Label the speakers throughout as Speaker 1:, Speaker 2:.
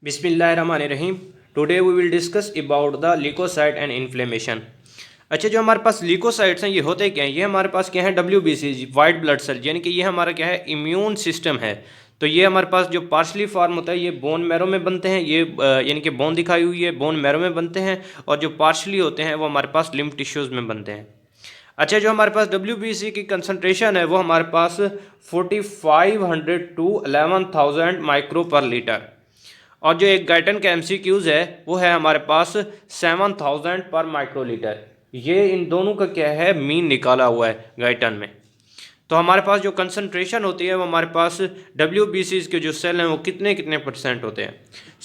Speaker 1: बिस्मिल्लाहिर्रहमानिर्रहीम। Today we will discuss about the leukocyte and inflammation. अच्छा, जो हमारे पास ल्यूकोसाइट्स हैं ये होते क्या हैं? ये हमारे पास क्या है? WBC, वाइट ब्लड सेल, यानी कि ये हमारा क्या है? इम्यून सिस्टम है। तो ये हमारे पास जो पार्शली फॉर्म होता है ये बोन मैरो में बनते हैं, ये यानी कि बोन दिखाई हुई है, बोन मैरो में बनते हैं। और जो पार्शली होते हैं वो हमारे पास लिम्फ टिश्यूज़ में बनते हैं। अच्छा, जो हमारे पास WBC की कंसनट्रेशन है वो हमारे पास 4500 टू 11,000 माइक्रो पर लीटर। और जो एक गाइटन का MCQs है वो है हमारे पास 7,000 पर माइक्रोलीटर। ये इन दोनों का क्या है? मीन निकाला हुआ है गाइटन में। तो हमारे पास जो कंसंट्रेशन होती है वो हमारे पास WBCs के जो सेल हैं वो कितने कितने परसेंट होते हैं?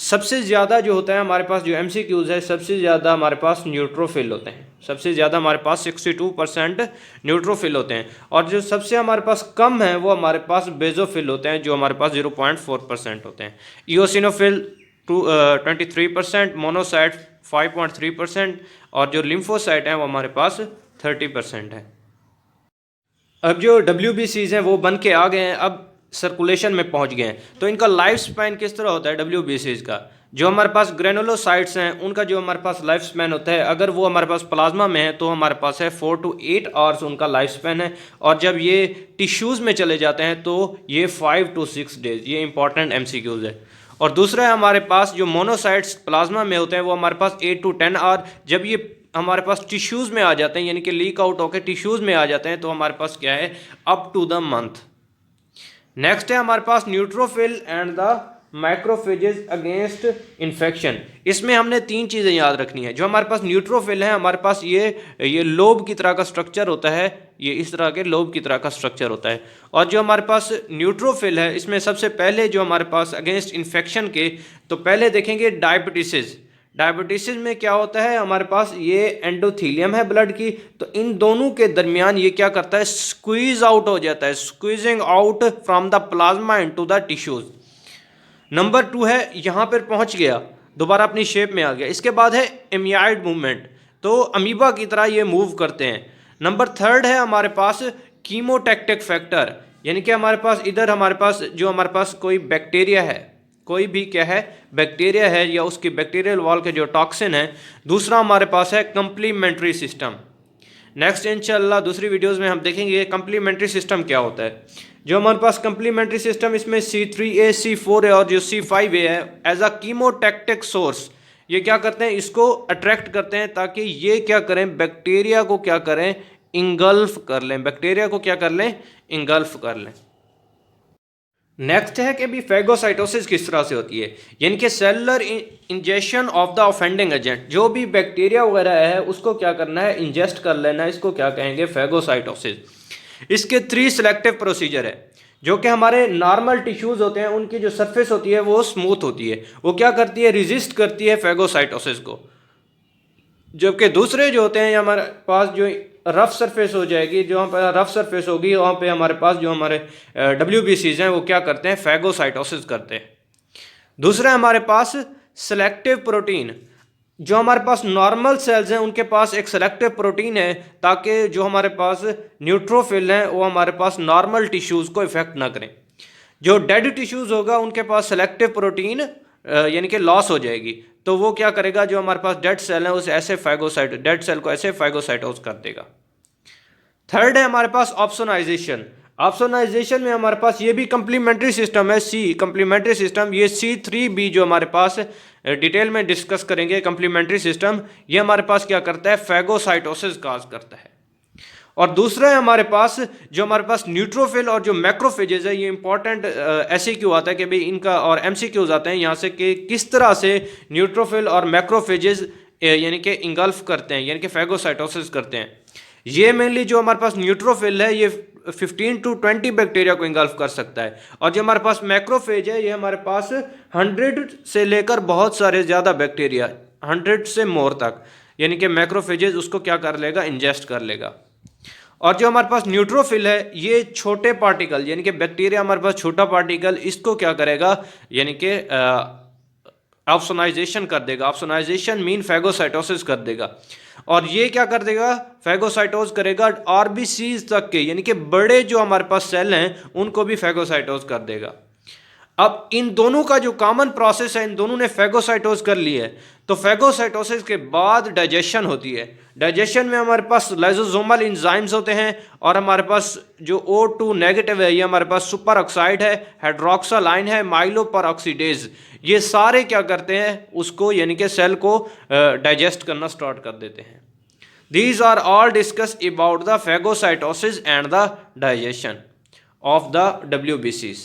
Speaker 1: सबसे ज़्यादा जो होता है हमारे पास जो MCQs है, सबसे ज़्यादा हमारे पास न्यूट्रोफिल होते हैं। सबसे ज़्यादा हमारे पास 62% न्यूट्रोफिल होते हैं। और जो सबसे हमारे पास कम है वो हमारे पास बेजोफिल होते हैं, जो हमारे पास 0.4% होते हैं। ईओसिनोफिल 23%, मोनोसाइट 5.3%, और जो लिम्फोसाइट हैं वो हमारे पास 30% है। अब जो WBCs हैं वो बन के आ गए हैं, अब सर्कुलेशन में पहुंच गए हैं। तो इनका लाइफ स्पैन किस तरह होता है WBCs का? जो हमारे पास ग्रेनुलोसाइट्स हैं उनका जो हमारे पास लाइफ स्पैन होता है, अगर वो हमारे पास प्लाज्मा में है तो हमारे पास है 4 to 8 आवर्स उनका लाइफ स्पैन है। और जब ये टिश्यूज़ में चले जाते हैं तो ये 5 to 6 डेज। ये इंपॉर्टेंट MCQs है। और दूसरा है हमारे पास जो मोनोसाइट्स प्लाज्मा में होते हैं वो हमारे पास 8 to 10 आवर। जब ये हमारे पास टिश्यूज़ में आ जाते हैं, यानी कि लीक आउट होकर टिश्यूज़ में आ जाते हैं, तो हमारे पास क्या है? Up to the month. Next है हमारे पास neutrophil and the microphages against infection. इसमें हमने तीन चीज़ें याद रखनी है। जो हमारे पास न्यूट्रोफिल है हमारे पास ये लोब की तरह का स्ट्रक्चर होता है, ये इस तरह के लोब की तरह का स्ट्रक्चर होता है। और जो हमारे पास न्यूट्रोफिल है इसमें सबसे पहले जो हमारे पास अगेंस्ट इन्फेक्शन के, तो पहले देखेंगे डायबिटीज़। डायबिटीज़ में क्या होता है? हमारे पास ये एंडोथीलियम है ब्लड की, तो इन दोनों के दरमियान ये क्या करता है? स्क्वीज आउट हो जाता है, squeezing out from the plasma into the tissues. Number 2 है, यहाँ पर पहुँच गया, दोबारा अपनी शेप में आ गया। इसके बाद है एमियाइड मूवमेंट, तो अमीबा की तरह ये मूव करते हैं। नंबर 3 है हमारे पास कीमोटैक्टिक फैक्टर, यानी कि हमारे पास इधर हमारे पास जो हमारे पास कोई बैक्टीरिया है, कोई भी क्या है? बैक्टीरिया है या उसकी बैक्टीरियल वॉल के जो टॉक्सिन है। दूसरा हमारे पास है कंप्लीमेंट्री सिस्टम। नेक्स्ट इंशाल्लाह दूसरी वीडियोस में हम देखेंगे कंप्लीमेंट्री सिस्टम क्या होता है। जो हमारे पास कंप्लीमेंट्री सिस्टम, इसमें C3A, C4A और जो C5A है एज अ कीमोटैक्टिक सोर्स, ये क्या करते हैं? इसको अट्रैक्ट करते हैं ताकि ये क्या करें? बैक्टीरिया को क्या करें? इंगल्फ कर लें। बैक्टीरिया को क्या कर लें? इंगल्फ कर लें। नेक्स्ट है कि भी फैगोसाइटोसिस किस तरह से होती है, यानी कि cellular injection of the offending agent. जो भी बैक्टीरिया वगैरह है उसको क्या करना है? इंजेस्ट कर लेना है। इसको क्या कहेंगे? फैगोसाइटोसिस। इसके 3 सिलेक्टिव प्रोसीजर है। जो कि हमारे नॉर्मल टिश्यूज़ होते हैं उनकी जो सरफेस होती है वो स्मूथ होती है, वो क्या करती है? रेजिस्ट करती है फैगोसाइटोसिस को। जबकि दूसरे जो होते हैं हमारे पास जो रफ सरफेस हो जाएगी, जो वहाँ पर रफ सरफेस होगी वहाँ पे हमारे पास जो हमारे WBCs हैं वो क्या करते हैं? फैगोसाइटोसिस करते हैं। दूसरा हमारे पास सेलेक्टिव प्रोटीन। जो हमारे पास नॉर्मल सेल्स हैं उनके पास एक सेलेक्टिव प्रोटीन है ताकि जो हमारे पास न्यूट्रोफिल हैं वो हमारे पास नॉर्मल टिश्यूज़ को इफेक्ट ना करें। जो डेड टिश्यूज़ होगा उनके पास सेलेक्टिव प्रोटीन यानी कि लॉस हो जाएगी, तो वो क्या करेगा? जो हमारे पास डेड सेल है उस ऐसे डेड सेल को ऐसे फैगोसाइटोस कर देगा। थर्ड है हमारे पास ऑप्सोनाइजेशन। ऑप्सोनाइजेशन में हमारे पास ये भी कंप्लीमेंट्री सिस्टम है, कंप्लीमेंट्री सिस्टम। ये C3B जो हमारे पास डिटेल में डिस्कस करेंगे कंप्लीमेंट्री सिस्टम, ये हमारे पास क्या करता है? फैगोसाइटोसिस काज करता है। और दूसरा है हमारे पास जो हमारे पास न्यूट्रोफिल और जो मैक्रोफेजेस है, ये इंपॉर्टेंट ऐसे क्यों आता है कि भाई इनका, और MCQs आते हैं यहाँ से कि किस तरह से न्यूट्रोफिल और मैक्रोफेजेस यानी कि इंगल्फ करते हैं, यानी कि फैगोसाइटोसिस करते हैं। ये मेनली जो हमारे पास न्यूट्रोफिल है ये 15 to 20 बैक्टीरिया को इंगल्फ कर सकता है। और जो हमारे पास मैक्रोफेज है ये हमारे पास 100 से लेकर बहुत सारे ज़्यादा बैक्टीरिया, 100 से मोर तक, यानी कि मैक्रोफेजेस उसको क्या कर लेगा? इंजेस्ट कर लेगा। और जो हमारे पास न्यूट्रोफिल है ये छोटे पार्टिकल, यानी कि बैक्टीरिया हमारे पास छोटा पार्टिकल, इसको क्या करेगा? यानी कि ऑप्सोनाइजेशन कर देगा। ऑप्सोनाइजेशन मीन फैगोसाइटोसिस कर देगा। और ये क्या कर देगा? फैगोसाइटोज करेगा RBCs तक के, यानी कि बड़े जो हमारे पास सेल हैं उनको भी फैगोसाइटोज कर देगा। अब इन दोनों का जो कॉमन प्रोसेस है, इन दोनों ने फेगोसाइटोज कर ली है, तो फेगोसाइटोसिस के बाद डाइजेशन होती है। डाइजेशन में हमारे पास लाइसोसोमल एंजाइम्स होते हैं और हमारे पास जो O2 नेगेटिव है ये हमारे पास सुपर ऑक्साइड है, हाइड्रोक्साल आयन है, माइलोपेरोक्सीडेज, ये सारे क्या करते हैं उसको यानी कि सेल को डाइजेस्ट करना स्टार्ट कर देते हैं। These are all discussed about the phagocytosis and the digestion of the WBCs.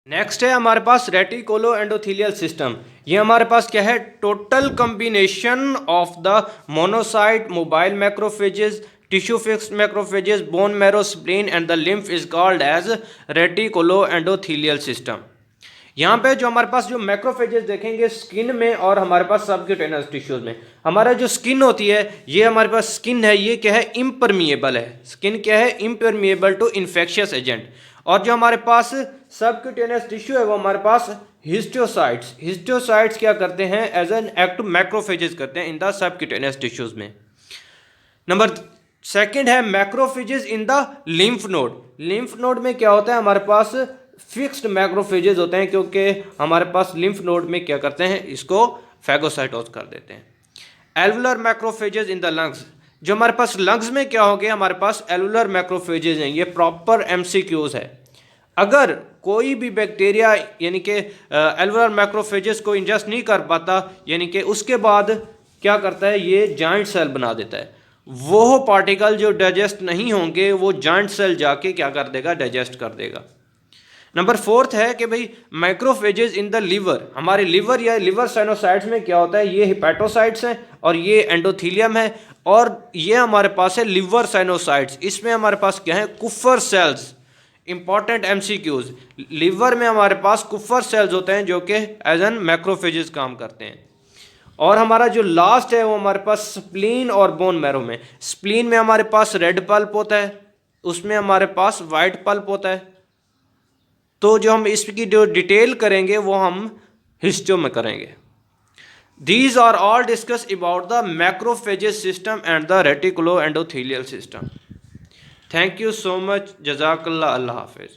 Speaker 1: Next है हमारे पास रेटिकुलो एंडोथेलियल सिस्टम। ये हमारे पास क्या है, total combination of the monocyte, mobile macrophages, tissue fixed macrophages, bone marrow, spleen and the lymph is called as reticulo endothelial system. यहाँ पे जो हमारे पास जो मैक्रोफेजेस देखेंगे स्किन में और हमारे पास सबक्यूटेनियस टिश्यूज में, हमारा जो स्किन होती है ये हमारे पास स्किन है ये क्या है, इम्परमिएबल है। स्किन क्या है, इम्परमिएबल टू इन्फेक्शियस एजेंट। और जो हमारे पास सबक्यूटेनियस टिश्यू है वो हमारे पास हिस्टोसाइट्स, हिस्टोसाइट्स क्या करते हैं, एज एन एक्ट मैक्रोफेजेस करते हैं इन द सबक्यूटेनियस टिश्यूज में। नंबर सेकंड है macrophages in the lymph node. Lymph node में क्या होता है, हमारे पास फिक्स्ड मैक्रोफेजेस होते हैं, क्योंकि हमारे पास लिम्फ नोड में क्या करते हैं, इसको फैगोसाइटोज कर देते हैं। Alveolar macrophages in the lungs, जो हमारे पास लंग्स में क्या हो गया, हमारे पास एल्वुलर मैक्रोफेजेस हैं। ये प्रॉपर MCQs है। अगर कोई भी बैक्टीरिया यानी कि एल्वुलर मैक्रोफेजेस को इंजेस्ट नहीं कर पाता, यानी कि उसके बाद क्या करता है, ये जॉइंट सेल बना देता है। वो पार्टिकल जो डाइजेस्ट नहीं होंगे वो जॉइंट सेल जाके क्या कर देगा, डाइजेस्ट कर देगा। नंबर फोर्थ है कि भाई माइक्रोफेजेस इन द लिवर। हमारे लिवर या लिवर साइनोसाइट्स में क्या होता है, ये हिपैटोसाइट्स हैं और ये एंडोथीलियम है, और ये हमारे पास है लिवर साइनोसाइट्स। इसमें हमारे पास क्या है, कुफर सेल्स। इंपॉर्टेंट MCQs, लिवर में हमारे पास कुफर सेल्स होते हैं जो कि एज एन मैक्रोफेजेस काम करते हैं। और हमारा जो लास्ट है वो हमारे पास स्प्लीन और बोन मैरो में। स्प्लीन में हमारे पास रेड पल्प होता है, उसमें हमारे पास वाइट पल्प होता है। तो जो हम इसकी जो डिटेल करेंगे वो हम हिस्टो में करेंगे। These are all discussed about the macrophages system and the reticuloendothelial system. Thank you so much. Jazakallah. Allah Hafiz.